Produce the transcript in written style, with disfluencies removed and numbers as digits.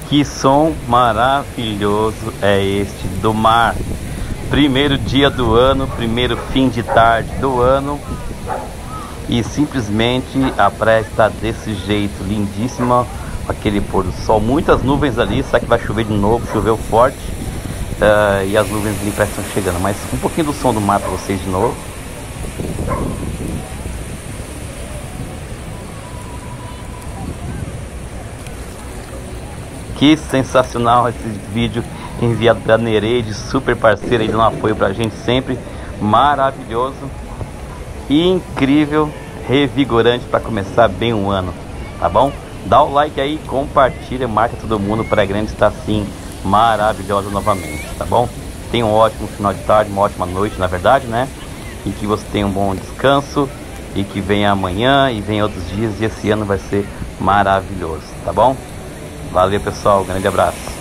Que som maravilhoso é este do mar. Primeiro dia do ano, primeiro fim de tarde do ano. E simplesmente a praia está desse jeito, lindíssima, aquele pôr do sol. Muitas nuvens ali, será que vai chover de novo? Choveu forte. E as nuvens ali parecem estão chegando. Mas um pouquinho do som do mar para vocês de novo. Que sensacional esse vídeo enviado pela Nereide, super parceira, aí dando apoio pra gente sempre. Maravilhoso, incrível, revigorante para começar bem o ano, tá bom? Dá o like aí, compartilha, marca todo mundo. Praia Grande está assim maravilhosa novamente, tá bom? Tenha um ótimo final de tarde, uma ótima noite, na verdade, né? E que você tenha um bom descanso e que venha amanhã e venha outros dias, e esse ano vai ser maravilhoso, tá bom? Valeu, pessoal, grande abraço.